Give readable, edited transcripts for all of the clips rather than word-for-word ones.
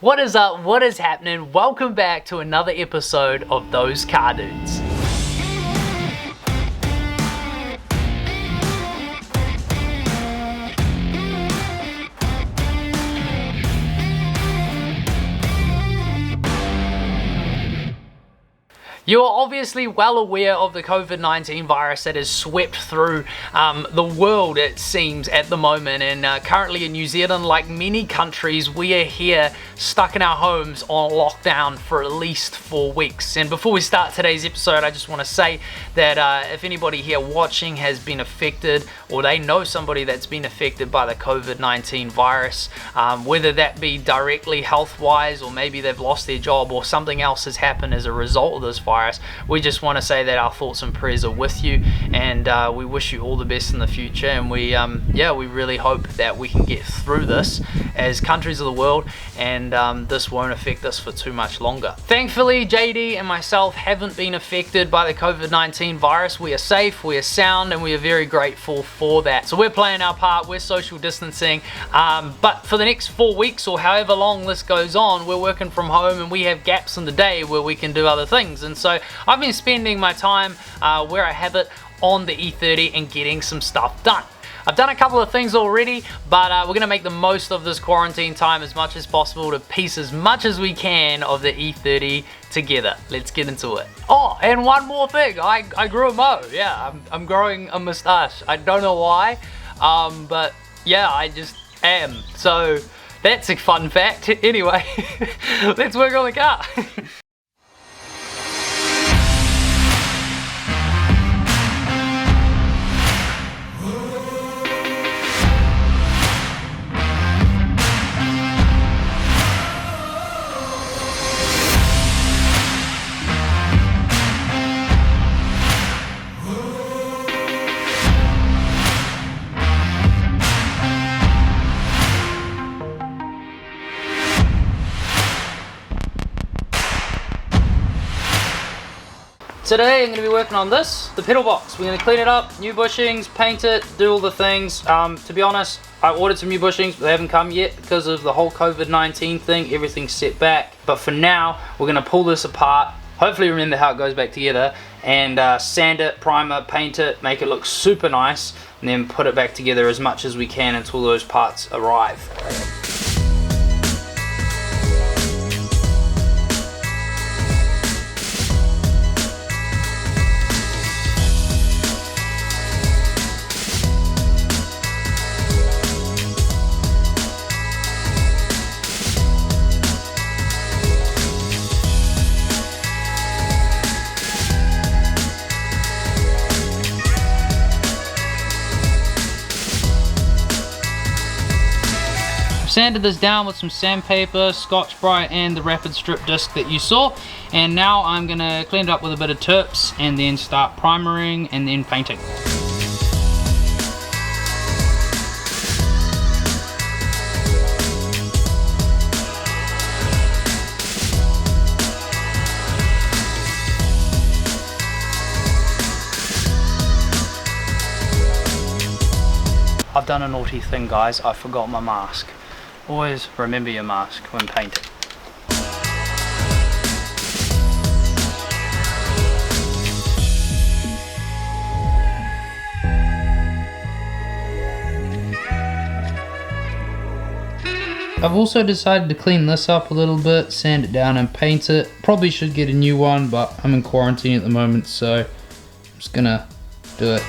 What is up? What is happening? Welcome back to another episode of Those Car Dudes. You are obviously well aware of the COVID-19 virus that has swept through the world, it seems, at the moment. And currently in New Zealand, like many countries, we are here stuck in our homes on lockdown for at least 4 weeks. And before we start today's episode, I just want to say that if anybody here watching has been affected, or they know somebody that's been affected by the COVID-19 virus, whether that be directly health-wise, or maybe they've lost their job, or something else has happened as a result of this virus, we just want to say that our thoughts and prayers are with you, and we wish you all the best in the future. And we really hope that we can get through this as countries of the world, and this won't affect us for too much longer. Thankfully, JD and myself haven't been affected by the COVID-19 virus. We are safe, we are sound, and we are very grateful for that. So we're playing our part, we're social distancing, but for the next 4 weeks or however long this goes on, we're working from home and we have gaps in the day where we can do other things. And so I've been spending my time where I have it on the E30 and getting some stuff done. I've done a couple of things already, but we're going to make the most of this quarantine time as much as possible to piece as much as we can of the E30 together. Let's get into it. Oh, and one more thing, I grew a mo. Yeah, I'm growing a moustache. I don't know why, but yeah, I just am. So that's a fun fact. Anyway, let's work on the car. Today I'm going to be working on this, the pedal box. We're going to clean it up, new bushings, paint it, do all the things. To be honest, I ordered some new bushings, but they haven't come yet because of the whole COVID-19 thing. Everything's set back. But for now, we're going to pull this apart, hopefully remember how it goes back together, and sand it, primer, paint it, make it look super nice, and then put it back together as much as we can until those parts arrive. Sanded this down with some sandpaper, Scotch-Brite, and the rapid strip disc that you saw, and now I'm gonna clean it up with a bit of terps and then start primering and then painting. I've done a naughty thing, guys. I forgot my mask. Always remember your mask when painting. I've also decided to clean this up a little bit, sand it down and paint it. Probably should get a new one, but I'm in quarantine at the moment, so I'm just gonna do it.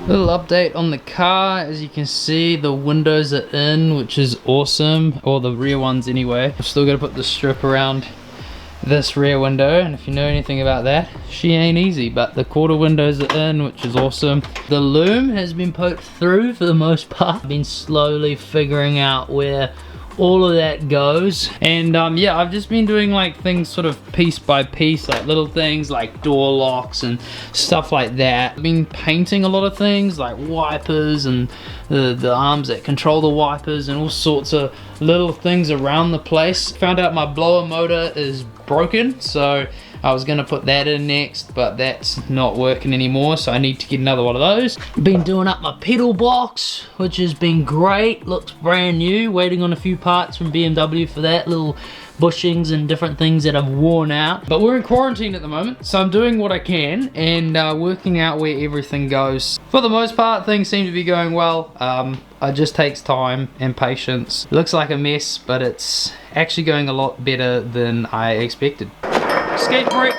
Little update on the car. As you can see, the windows are in, which is awesome, or the rear ones anyway. I've still got to put the strip around this rear window, and if you know anything about that, she ain't easy, but the quarter windows are in, which is awesome. The loom has been poked through for the most part. I've been slowly figuring out where all of that goes, and yeah, I've just been doing like things sort of piece by piece, like little things like door locks and stuff like that. I've been painting a lot of things like wipers and the arms that control the wipers and all sorts of little things around the place. Found out my blower motor is broken, so I was gonna put that in next, but that's not working anymore, so I need to get another one of those. Been doing up my pedal box, which has been great. Looks brand new. Waiting on a few parts from BMW for that, little bushings and different things that have worn out. But we're in quarantine at the moment, so I'm doing what I can and working out where everything goes. For the most part, things seem to be going well. It just takes time and patience. It looks like a mess, but it's actually going a lot better than I expected. Skate break.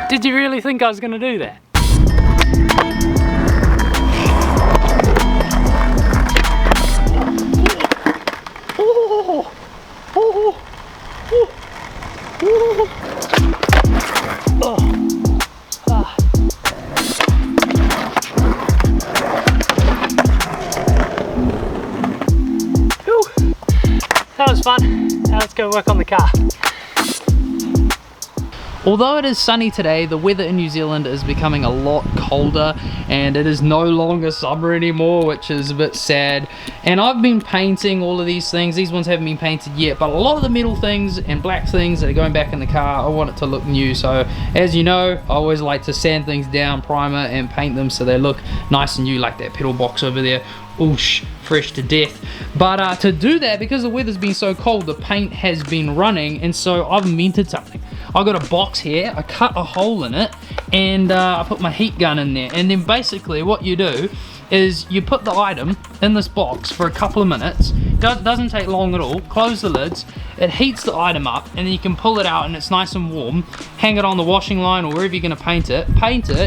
Did you really think I was going to do that? Oh, oh, oh, oh, ah. That was fun. Now let's go work on the car. Although it is sunny today, the weather in New Zealand is becoming a lot colder and it is no longer summer anymore, which is a bit sad. And I've been painting all of these things. These ones haven't been painted yet, but a lot of the metal things and black things that are going back in the car, I want it to look new. So as you know, I always like to sand things down, primer and paint them so they look nice and new, like that pedal box over there. Oosh, fresh to death. But to do that, because the weather's been so cold, the paint has been running, and so I've invented something. I got a box here, I cut a hole in it, and I put my heat gun in there, and then basically what you do is you put the item in this box for a couple of minutes. Doesn't take long at all. Close the lids, it heats the item up, and then you can pull it out and it's nice and warm. Hang it on the washing line or wherever you're going to paint it,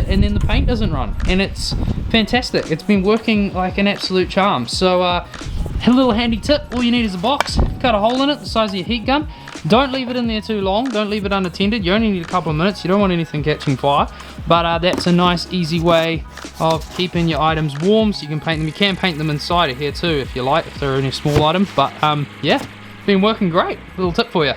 and then the paint doesn't run, and it's fantastic. It's been working like an absolute charm. So a little handy tip, all you need is a box, cut a hole in it the size of your heat gun. Don't leave it in there too long, don't leave it unattended. You only need a couple of minutes, you don't want anything catching fire. But that's a nice easy way of keeping your items warm, so you can paint them. You can paint them inside of here too if you like, if they're only small items. But yeah, been working great. Little tip for you.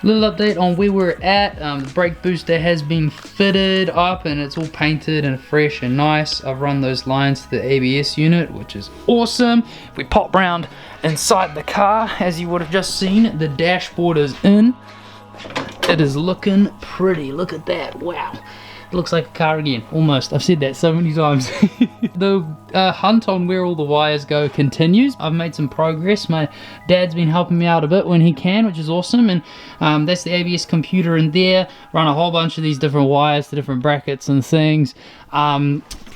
Little update on where we're at. The brake booster has been fitted up and it's all painted and fresh and nice. I've run those lines to the ABS unit, which is awesome. We pop round inside the car, as you would have just seen. The dashboard is in. It is looking pretty. Look at that. Wow. It looks like a car again, almost. I've said that so many times. The hunt on where all the wires go continues. I've made some progress. My dad's been helping me out a bit when he can, which is awesome. And that's the ABS computer in there. Run a whole bunch of these different wires to different brackets and things.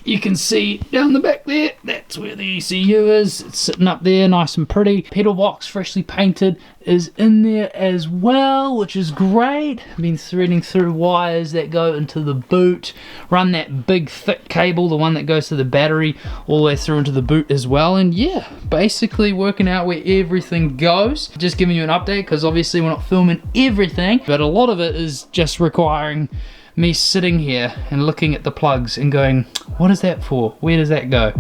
You can see down the back there, that's where the ECU is. It's sitting up there nice and pretty. Pedal box, freshly painted, is in there as well, which is great. I've been threading through wires that go into the boot. Run that big thick cable, the one that goes to the battery, all the way through into the boot as well. And yeah, basically working out where everything goes. Just giving you an update, because obviously we're not filming everything, but a lot of it is just requiring me sitting here and looking at the plugs and going, what is that for? Where does that go?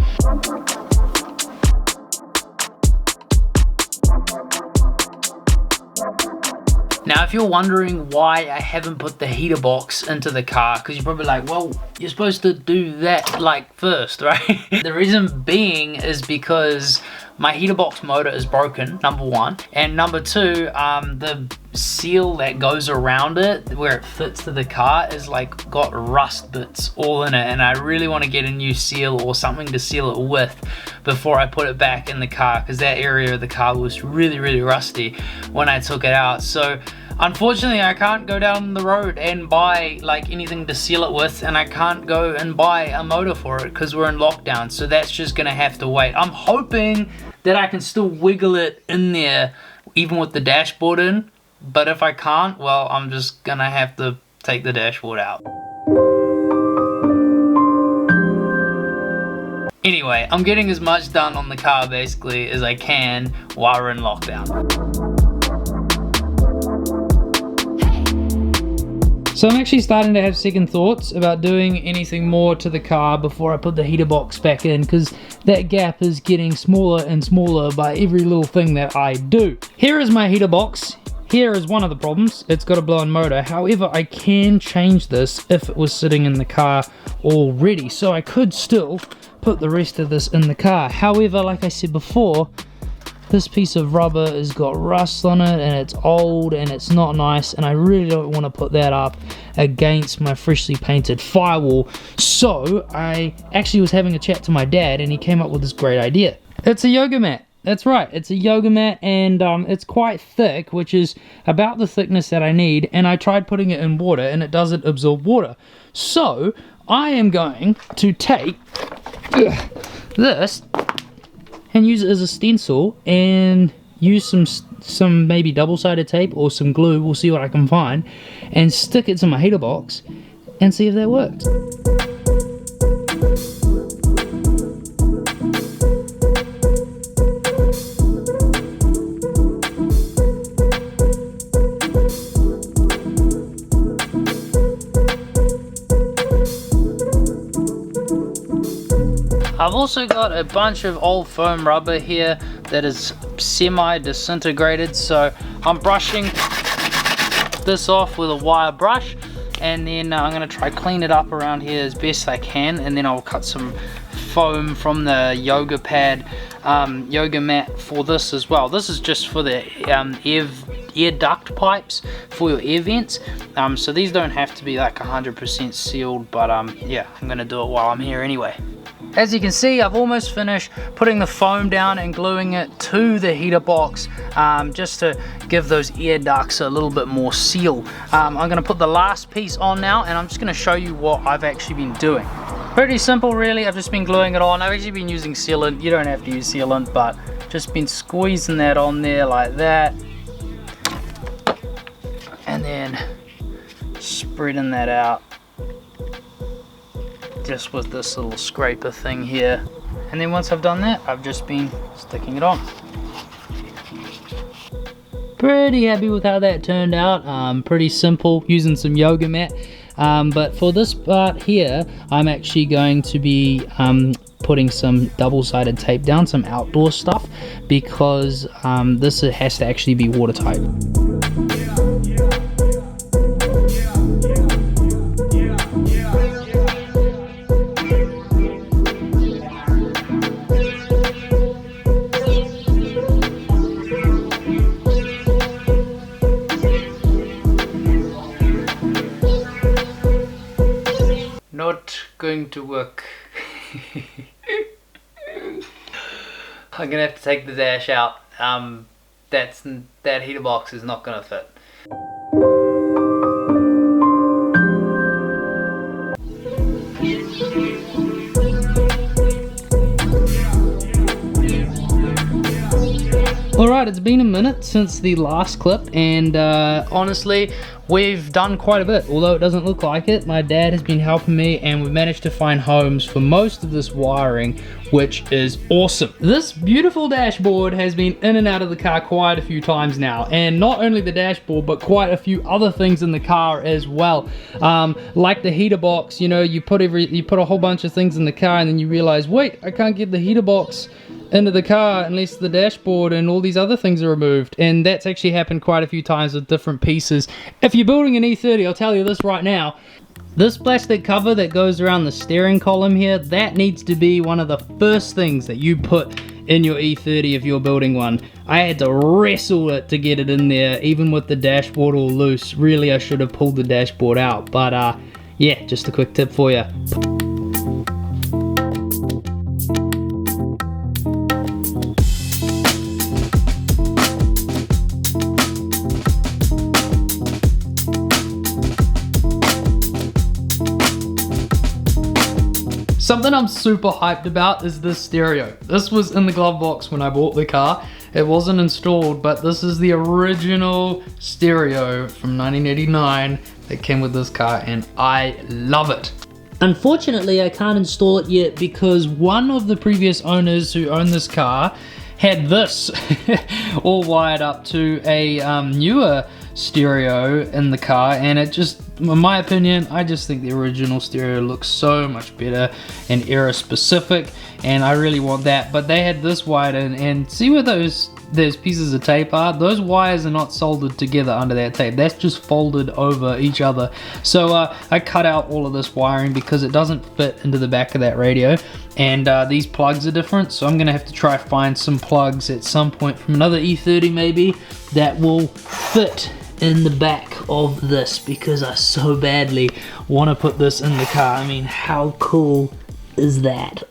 Now, if you're wondering why I haven't put the heater box into the car, because you're probably like, well, you're supposed to do that like first, right? The reason being is because my heater box motor is broken, number one, and number two, the seal that goes around it where it fits to the car is like got rust bits all in it, and I really want to get a new seal or something to seal it with before I put it back in the car, because that area of the car was really rusty when I took it out. So unfortunately I can't go down the road and buy like anything to seal it with, and I can't go and buy a motor for it because we're in lockdown, so that's just gonna have to wait. I'm hoping that I can still wiggle it in there even with the dashboard in, but if I can't, well, I'm just gonna have to take the dashboard out. Anyway, I'm getting as much done on the car basically as I can while we're in lockdown. So I'm actually starting to have second thoughts about doing anything more to the car before I put the heater box back in, because that gap is getting smaller and smaller by every little thing that I do. Here is my heater box. Here is one of the problems. It's got a blown motor. However, I can change this if it was sitting in the car already. So I could still put the rest of this in the car. However, like I said before, this piece of rubber has got rust on it and it's old and it's not nice, and I really don't want to put that up against my freshly painted firewall. So I actually was having a chat to my dad and he came up with this great idea. It's a yoga mat. That's right, it's a yoga mat, and it's quite thick, which is about the thickness that I need, and I tried putting it in water and it doesn't absorb water. So I am going to take this and use it as a stencil and use some maybe double-sided tape or some glue, we'll see what I can find, and stick it to my heater box and see if that works. I've also got a bunch of old foam rubber here that is semi-disintegrated, so I'm brushing this off with a wire brush, and then I'm going to try clean it up around here as best I can, and then I'll cut some foam from the yoga pad yoga mat for this as well. This is just for the air duct pipes for your air vents, so these don't have to be like 100% sealed, but yeah, I'm going to do it while I'm here anyway. As you can see, I've almost finished putting the foam down and gluing it to the heater box, just to give those air ducts a little bit more seal. I'm going to put the last piece on now, and I'm just going to show you what I've actually been doing. Pretty simple really, I've just been gluing it on. I've actually been using sealant. You don't have to use sealant, but just been squeezing that on there like that, and then spreading that out just with this little scraper thing here, and then once I've done that, I've just been sticking it on. Pretty happy with how that turned out. Pretty simple, using some yoga mat, but for this part here I'm actually going to be putting some double-sided tape down, some outdoor stuff, because this has to actually be watertight. Not going to work. I'm gonna have to take the dash out. That heater box is not gonna fit. Alright, it's been a minute since the last clip, and honestly, we've done quite a bit, although it doesn't look like it. My dad has been helping me, and we've managed to find homes for most of this wiring, which is awesome. This beautiful dashboard has been in and out of the car quite a few times now, and not only the dashboard, but quite a few other things in the car as well. Like the heater box, you know, you put a whole bunch of things in the car, and then you realize, wait, I can't get the heater box into the car unless the dashboard and all these other things are removed, and that's actually happened quite a few times with different pieces. If you're building an E30, I'll tell you this right now, this plastic cover that goes around the steering column here, that needs to be one of the first things that you put in your E30 if you're building one. I had to wrestle it to get it in there, even with the dashboard all loose. Really, I should have pulled the dashboard out, but yeah, just a quick tip for you. Something I'm super hyped about is this stereo. This was in the glove box when I bought the car. It wasn't installed, but this is the original stereo from 1989 that came with this car, and I love it. Unfortunately, I can't install it yet because one of the previous owners who owned this car had this all wired up to a newer stereo in the car, and it just, in my opinion, I just think the original stereo looks so much better and era specific, and I really want that. But they had this wired in, and see where those pieces of tape are? Those wires are not soldered together under that tape. That's just folded over each other. So I cut out all of this wiring because it doesn't fit into the back of that radio, and these plugs are different, so I'm gonna have to try find some plugs at some point from another E30 maybe that will fit in the back of this, because I so badly want to put this in the car. I mean, how cool is that?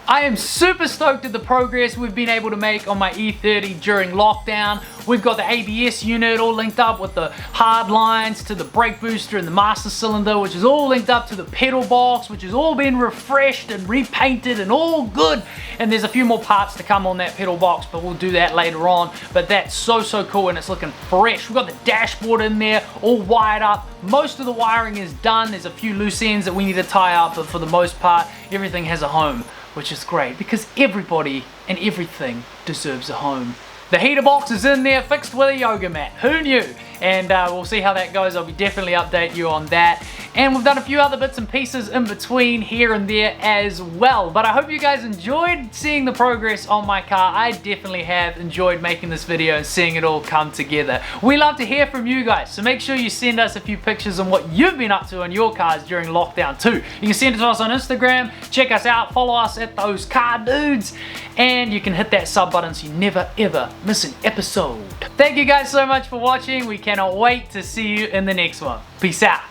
I am super stoked at the progress we've been able to make on my E30 during lockdown. We've got the ABS unit all linked up with the hard lines to the brake booster and the master cylinder, which is all linked up to the pedal box, which has all been refreshed and repainted and all good. And there's a few more parts to come on that pedal box, but we'll do that later on. But that's so cool, and it's looking fresh. We've got the dashboard in there, all wired up. Most of the wiring is done. There's a few loose ends that we need to tie up, but for the most part, everything has a home, which is great because everybody and everything deserves a home. The heater box is in there, fixed with a yoga mat. Who knew? And we'll see how that goes. I'll be definitely update you on that. And we've done a few other bits and pieces in between here and there as well. But I hope you guys enjoyed seeing the progress on my car. I definitely have enjoyed making this video and seeing it all come together. We love to hear from you guys, so make sure you send us a few pictures on what you've been up to on your cars during lockdown too. You can send it to us on Instagram, check us out, follow us at Those Car Dudes, and you can hit that sub button so you never ever miss an episode. Thank you guys so much for watching. We cannot wait to see you in the next one. Peace out.